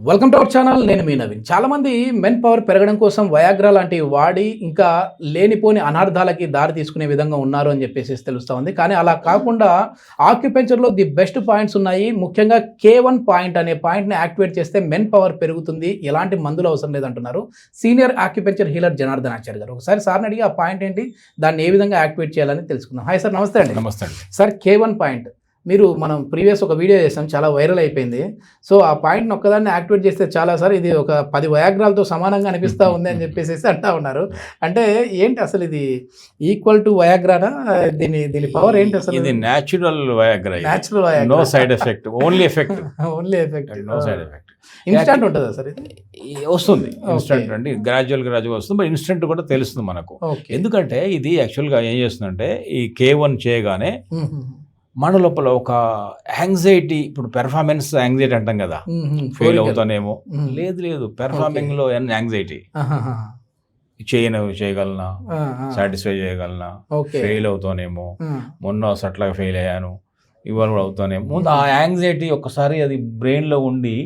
Welcome to our channel. నేను మీ నవీన్. చాలామంది men power పెరగడం కోసం వయాగ్రా లాంటివి వాడి ఇంకా లేనిపోని అనార్థాలకి దారి తీసుకునే విధంగా ఉన్నారు అని చెప్పేసి తెలుస్తూ ఉంది. కానీ అలా కాకుండా ఆక్యుపెంచర్లో ది బెస్ట్ పాయింట్స్ ఉన్నాయి. ముఖ్యంగా K1 పాయింట్ అనే పాయింట్ని యాక్టివేట్ చేస్తే మెన్ పవర్ పెరుగుతుంది, ఎలాంటి మందులు అవసరం లేదంటున్నారు సీనియర్ ఆక్యుపెంచర్ హీలర్ జనార్దన్ ఆచార్య గారు. ఒకసారి సార్ని అడిగి ఆ పాయింట్ ఏంటి, దాన్ని ఏ విధంగా యాక్టివేట్ చేయాలని తెలుసుకుందాం. హాయ్ సార్, నమస్తే అండి. నమస్తే అండి సార్. K1 పాయింట్ మనం ప్రీవియస్ ఒక వీడియో చేసాం, చాలా వైరల్ అయిపోయింది. సో ఆ పాయింట్ని ఒక్కదాన్ని యాక్టివేట్ చేస్తే చాలా సార్ ఇది ఒక 10 వయాగ్రాలతో సమానంగా అనిపిస్తూ ఉంది అని చెప్పేసి అంటూ ఉన్నారు. అంటే ఏంటి అసలు ఇది ఈక్వల్ టు వయాగ్రానా? దీని పవర్ ఏంటి అసలు? ఇది natural viagra. Natural viagra, no side effect, only effect. No side effect. Instant ఉంటుందా సార్? ఇది వస్తుంది ఇన్స్టెంట్ అండి, గ్రాడ్యువల్గా వస్తుంది. బట్ ఇన్స్టెంట్ కూడా తెలుస్తుంది మనకు. ఎందుకంటే ఇది యాక్చువల్గా ఏం చేస్తుందంటే ఈ K1 చేయగానే మన లోపల ఒక యాంగ్జైటీ, ఇప్పుడు పెర్ఫార్మెన్స్ యాంగ్జైటీ అంటాం కదా, ఫెయిల్ అవుతానేమో, లేదు పెర్ఫార్మింగ్లో యాంగ్జైటీ, చేయగలనా, సాటిస్ఫై చేయగలనా, ఫెయిల్ అవుతానేమో, మొన్న అట్లాగా ఫెయిల్ అయ్యాను, ఇవాళ కూడా అవుతానేమో, ముందు ఆ యాంగ్జైటీ ఒక్కసారి అది బ్రెయిన్లో ఉండి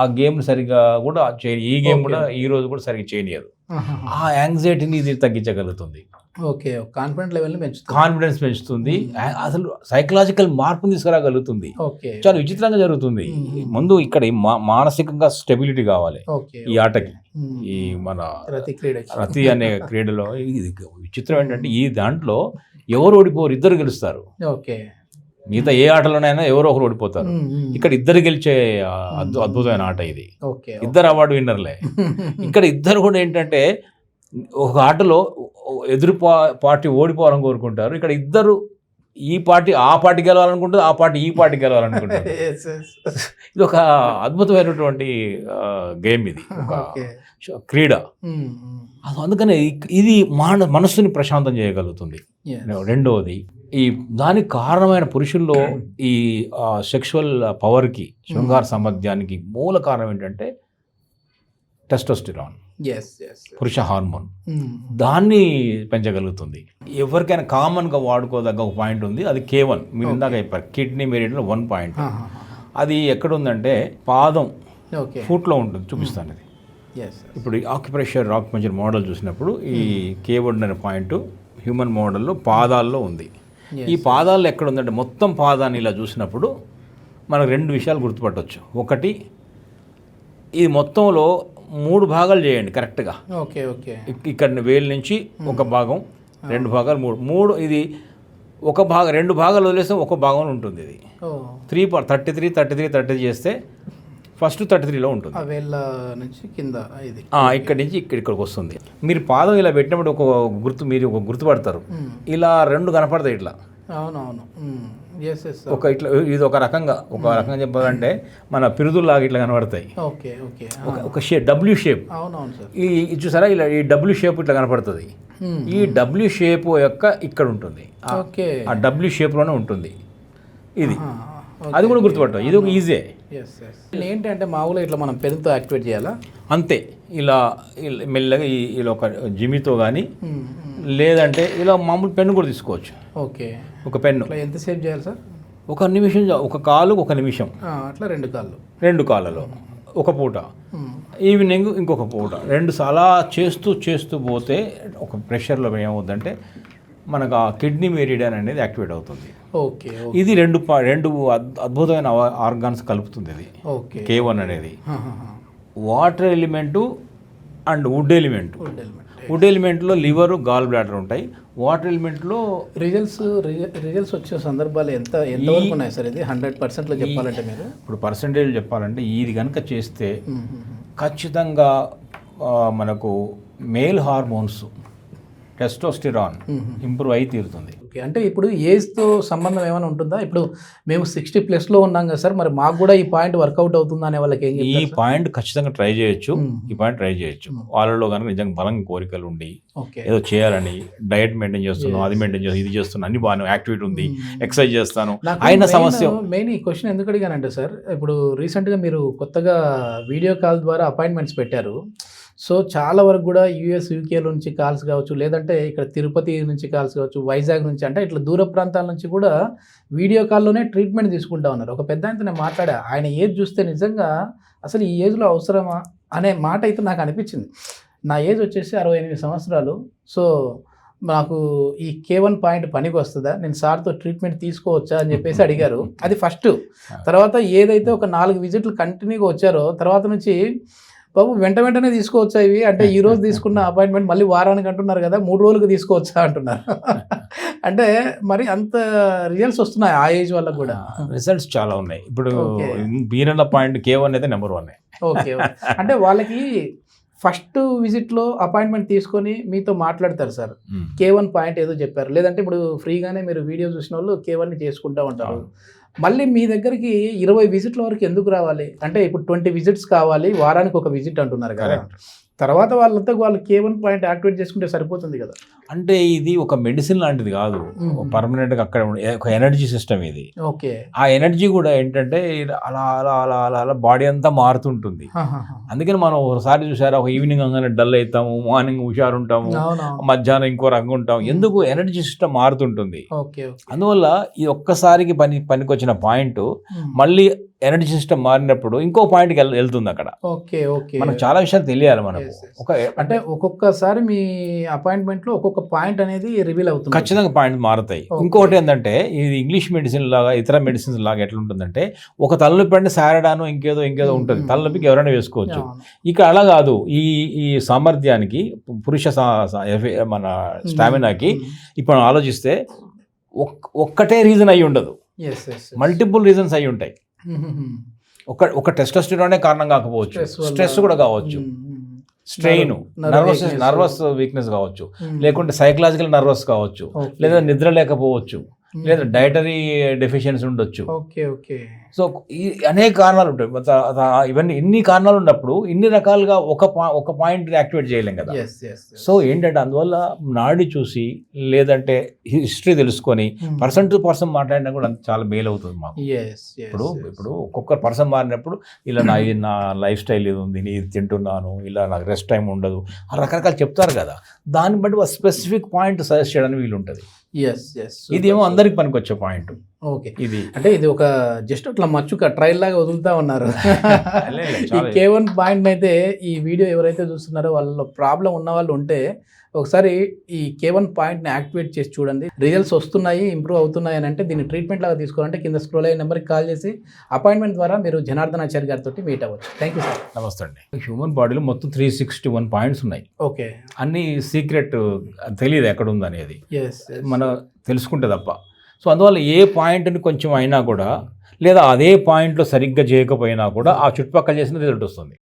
ఆ గేమ్ సరిగా కూడా ఈ గేమ్ కూడా ఈ రోజు కూడా సరిగ్గా చేయనియదు. ఆ యాంగ్జైటీని ఇది తగ్గించగలుగుతుంది. ఓకే, కాన్ఫిడెన్స్ పెంచుతుంది, అసలు సైకలాజికల్ మార్పుని తీసుకురాగలుగుతుంది. చాలా విచిత్రంగా జరుగుతుంది. ముందు ఇక్కడ మానసికంగా స్టెబిలిటీ కావాలి ఈ ఆటకి. ఈ మన రతి అనే క్రీడలో ఇది విచిత్రం ఏంటంటే ఈ దాంట్లో ఎవరు ఓడిపోరు, ఇద్దరు గెలుస్తారు. మిగతా ఏ ఆటలోనైనా ఎవరో ఒకరు ఓడిపోతారు. ఇక్కడ ఇద్దరు గెలిచే అద్భుతమైన ఆట ఇది. ఇద్దరు అవార్డు విన్నర్లే. ఇక్కడ ఇద్దరు కూడా ఏంటంటే ఒక ఆటలో ఎదురు పార్టీ ఓడిపోవాలని కోరుకుంటారు, ఇక్కడ ఇద్దరు ఈ పార్టీ ఆ పార్టీ గెలవాలనుకుంటారు, ఆ పార్టీ ఈ పార్టీ గెలవాలనుకుంటారు. ఇది ఒక అద్భుతమైనటువంటి గేమ్, ఇది ఒక క్రీడ. అందుకనే ఇది మనస్సుని ప్రశాంతం చేయగలుగుతుంది. రెండవది, ఈ దానికి కారణమైన పురుషుల్లో ఈ సెక్షువల్ పవర్కి, శృంగార సామర్థ్యానికి మూల కారణం ఏంటంటే టెస్టోస్టెరాన్, పురుష హార్మోన్. దాన్ని పెంచగలుగుతుంది. ఎవరికైనా కామన్గా వాడుకోదగ్గ ఒక పాయింట్ ఉంది, అది K1. మీరు ఇందాక చెప్పారు కిడ్నీ మెరిడియన్లో 1 పాయింట్. అది ఎక్కడ ఉందంటే పాదం ఫుట్లో ఉంటుంది, చూపిస్తాను. ఇది ఇప్పుడు ఆక్యుపెంచర్ మోడల్ చూసినప్పుడు ఈ K1 అనే పాయింట్ హ్యూమన్ మోడల్లో పాదాల్లో ఉంది. ఈ పాదాల్లో ఎక్కడ ఉందంటే మొత్తం పాదాన్ని ఇలా చూసినప్పుడు మనకు 2 విషయాలు గుర్తుపట్టవచ్చు. ఒకటి, ఈ మొత్తంలో 3 భాగాలు చేయండి కరెక్ట్గా. ఇక్కడ వేలు నుంచి ఒక భాగం, 2 భాగాలు, 3 ఇది ఒక భాగం, 2 భాగాలు వదిలేస్తే ఒక భాగంలో ఉంటుంది. ఇది 33 చేస్తే ఫస్ట్ 33లో ఉంటుంది. ఇక్కడి నుంచి ఇక్కడికి వస్తుంది. మీరు పాదం ఇలా పెట్టినప్పుడు మీరు ఒక గుర్తుపడతారు. ఇలా 2 కనపడతాయి ఇట్లా. ఒక ఇట్లా, ఇది ఒక రకంగా చెప్పాలంటే మన పిరుదుల్లాగా ఇట్లా కనబడతాయి. ఒక షేప్, డబ్ల్యూ షేప్. ఈ చూసారా, ఇలా ఈ డబ్ల్యూ షేప్ ఇట్లా కనపడుతుంది. ఈ డబ్ల్యూ షేప్ యొక్క ఇక్కడ ఉంటుంది, ఆ డబ్ల్యూ షేప్లోనే ఉంటుంది ఇది. అది కూడా గుర్తుపట్టాం. ఇది ఒక ఈజీ. ఏంటంటే మామూలుగా ఇట్లా మనం పెన్తో యాక్టివేట్ చేయాలా? అంతే. ఇలా మెల్లగా ఇలా ఒక జిమితో కానీ, లేదంటే ఇలా మామూలు పెన్ను కూడా తీసుకోవచ్చు. ఒక పెన్ను ఎంతసేపు చేయాలి సార్? 1 నిమిషం, ఒక కాలు 1 నిమిషం, అట్లా 2 కాళ్ళలో ఒక పూట, ఈవినింగ్ ఇంకొక పూట, 2 అలా చేస్తూ పోతే ఒక ప్రెషర్లో ఏమవుతుందంటే మనకు ఆ కిడ్నీ మెరిడియన్ అనేది యాక్టివేట్ అవుతుంది. ఇది 2 అద్భుతమైన ఆర్గాన్స్ కలుపుతుంది. ఇది K1 అనేది water element and wood element. Wood ఎలిమెంట్లో లివరు, గాల్ బ్లాడర్ ఉంటాయి. వాటర్ ఎలిమెంట్లో రిజల్ట్స్ వచ్చే సందర్భాలు ఎంతవరకు ఉన్నాయి సార్? ఇది 100%లో చెప్పాలంటే, మీరు ఇప్పుడు పర్సంటేజ్ చెప్పాలంటే, ఇది కనుక చేస్తే ఖచ్చితంగా మనకు మేల్ హార్మోన్స్, టెస్టోస్టెరాన్ ఇంప్రూవ్ అయి తీరుతుంది. అంటే ఇప్పుడు ఏజ్తో సంబంధం ఏమైనా ఉంటుందా? ఇప్పుడు మేము 60+ ఉన్నాం కదా సార్, మరి మాకు కూడా ఈ పాయింట్ వర్కౌట్ అవుతుందా అనే వాళ్ళకి ఏం చెప్తారు? ఈ పాయింట్ ఖచ్చితంగా ట్రై చేయొచ్చు. వాళ్ళలో కనుక నిజంగా బలంగా కోరికలు ఉండి ఏదో చేయాలని, డయట్ మెయింటైన్ చేస్తున్నాను, అది మెయింటైన్ చేస్తాను, ఇది చేస్తున్నాను, అన్ని బాగా యాక్టివిటీ ఉంది, ఎక్సర్సైజ్ చేస్తాను. అయిన సమస్య మెయిన్ ఈ క్వశ్చన్ ఎందుకు అడిగానంటే సార్, ఇప్పుడు రీసెంట్గా మీరు కొత్తగా వీడియో కాల్ ద్వారా అపాయింట్మెంట్స్ పెట్టారు. సో చాలా వరకు కూడా యూఎస్ యూకేలో నుంచి కాల్స్ కావచ్చు, లేదంటే ఇక్కడ తిరుపతి నుంచి కాల్స్ కావచ్చు, వైజాగ్ నుంచి, అంటే ఇట్లా దూర ప్రాంతాల నుంచి కూడా వీడియో కాల్లోనే ట్రీట్మెంట్ తీసుకుంటా ఉన్నారు. ఒక పెద్ద ఆయనతో నేను మాట్లాడా, ఆయన ఏజ్ చూస్తే నిజంగా అసలు ఈ ఏజ్లో అవసరమా అనే మాట అయితే నాకు అనిపించింది. నా ఏజ్ వచ్చేసి 68 సంవత్సరాలు. సో నాకు ఈ K1 పాయింట్ పనికి వస్తుందా, నేను సార్తో ట్రీట్మెంట్ తీసుకోవచ్చా అని చెప్పేసి అడిగారు. అది ఫస్ట్. తర్వాత ఏదైతే ఒక 4 విజిట్లు కంటిన్యూగా వచ్చారో తర్వాత నుంచి బాబు వెంటనే తీసుకోవచ్చా ఇవి అంటే, ఈ రోజు తీసుకున్న అపాయింట్మెంట్ మళ్ళీ వారానికి అంటున్నారు కదా, 3 రోజులకు తీసుకోవచ్చా అంటున్నారు. అంటే మరి అంత రిజల్ట్స్ వస్తున్నాయి ఆ ఏజ్ వల్ల కూడా. రిజల్ట్స్ చాలా ఉన్నాయి. ఇప్పుడు బీరన్న పాయింట్ K1 అయితే నెంబర్ 1. ఓకే. అంటే వాళ్ళకి ఫస్ట్ విజిట్లో అపాయింట్మెంట్ తీసుకొని మీతో మాట్లాడతారు సార్. K1 పాయింట్ ఏదో చెప్పారు, లేదంటే ఇప్పుడు ఫ్రీగానే మీరు వీడియో చూసిన వాళ్ళు K1ని చేసుకుంటూ ఉంటారు. మళ్ళీ మీ దగ్గరికి 20 విజిట్ల వరకు ఎందుకు రావాలి అంటే, ఇప్పుడు 20 విజిట్స్ కావాలి, వారానికి ఒక విజిట్ అంటున్నారు కదా, తర్వాత వాళ్ళంతా వాళ్ళు K1 పాయింట్ యాక్టివేట్ చేసుకుంటే సరిపోతుంది కదా. అంటే ఇది ఒక మెడిసిన్ లాంటిది కాదు, పర్మనెంట్గా అక్కడ ఒక ఎనర్జీ సిస్టమ్ ఇది. ఓకే. ఆ ఎనర్జీ కూడా ఏంటంటే అలా అలా అలా అలా అలా బాడీ అంతా మారుతుంటుంది. అందుకని మనం ఒకసారి చూసారా, ఒక ఈవినింగ్ అనగానే డల్ అవుతాము, మార్నింగ్ హుషారు ఉంటాము, మధ్యాహ్నం ఇంకో రంగు ఉంటాం. ఎందుకు ఎనర్జీ సిస్టమ్ మారుతుంటుంది. అందువల్ల ఈ ఒక్కసారికి పనికొచ్చిన పాయింట్ మళ్ళీ ఎనర్జీ సిస్టమ్ మారినప్పుడు ఇంకో పాయింట్కి వెళ్తుంది అక్కడ. Okay okay. మనకు చాలా విషయాలు తెలియాలి మనకు. అంటే ఒక్కొక్కసారి మీ అపాయింట్మెంట్ లో ఒక్కొక్క పాయింట్ అనేది రివీల్ అవుతుంది. ఖచ్చితంగా పాయింట్ మారుతాయి. ఇంకొకటి ఏంటంటే, ఇది ఇంగ్లీష్ మెడిసిన్ లాగా ఇతర మెడిసిన్స్ లాగా ఎట్లా ఉంటుందంటే, ఒక తలనొప్పి అంటే సారడాను ఇంకేదో ఉంటుంది, తలనొప్పికి ఎవరైనా వేసుకోవచ్చు. ఇక్కడ అలా కాదు. ఈ సామర్థ్యానికి, పురుష మన స్టామినాకి ఇప్పుడు ఆలోచిస్తే ఒక్కటే రీజన్ అయి ఉండదు, మల్టిపుల్ రీజన్స్ అయి ఉంటాయి. ఒక టెస్టోస్టెరానే కారణం కాకపోవచ్చు, స్ట్రెస్ కూడా కావచ్చు, స్ట్రెయిన్, నర్వస్ వీక్నెస్ కావచ్చు, లేకుంటే సైకలాజికల్ నర్వస్ కావచ్చు, లేదా నిద్ర లేకపోవచ్చు, లేదా డైటరీ డెఫిషియన్సీ ఉండొచ్చు. సో ఈ అనేక కారణాలు ఉంటాయి. ఇవన్నీ ఇన్ని కారణాలు ఉన్నప్పుడు ఇన్ని రకాలుగా ఒక పాయింట్ యాక్టివేట్ చేయలేం కదా. సో ఏంటంటే, అందువల్ల నాడి చూసి లేదంటే హిస్టరీ తెలుసుకొని పర్సన్ టు పర్సన్ మాట్లాడినా కూడా చాలా మేలు అవుతుంది మాకు. ఇప్పుడు ఒక్కొక్క పర్సన్ మారినప్పుడు ఇలా నా లైఫ్ స్టైల్ ఇది ఉంది, ఇది తింటున్నాను, ఇలా నాకు రెస్ట్ టైం ఉండదు, రకరకాలు చెప్తారు కదా. దాన్ని బట్టి స్పెసిఫిక్ పాయింట్ సజెస్ట్ చేయడానికి వీలు ఉంటుంది. ఇదేమో అందరికి పనికొచ్చే పాయింట్. ఓకే. ఇది అంటే ఇది ఒక జస్ట్ అట్లా మచ్చుక ట్రైల్ లాగా వదులుతా ఉన్నారు. ఈ K1 పాయింట్ అయితే ఈ వీడియో ఎవరైతే చూస్తున్నారో వాళ్ళలో ప్రాబ్లం ఉన్న వాళ్ళు ఉంటే ఒకసారి ఈ K1 పాయింట్ని యాక్టివేట్ చేసి చూడండి. రిజల్ట్స్ వస్తున్నాయి, ఇంప్రూవ్ అవుతున్నాయి అని అంటే దీన్ని ట్రీట్మెంట్ లాగా తీసుకోవాలంటే కింద స్క్రోల్ అయ్యే నెంబర్కి కాల్ చేసి అపాయింట్మెంట్ ద్వారా మీరు జనార్దన్ ఆచార్య గారితో మీట్ అవ్వచ్చు. Thank you sir. నమస్తే అండి. హ్యూమన్ బాడీలో మొత్తం 361 పాయింట్స్ ఉన్నాయి. ఓకే. అన్ని సీక్రెట్ తెలియదు ఎక్కడ ఉందనేది, మనం తెలుసుకుంటే తప్ప. సో అందువల్ల ఏ పాయింట్ని కొంచెం అయినా కూడా, లేదా అదే పాయింట్లో సరిగ్గా చేయకపోయినా కూడా ఆ చుట్టుపక్కల చేసిన రిజల్ట్ వస్తుంది.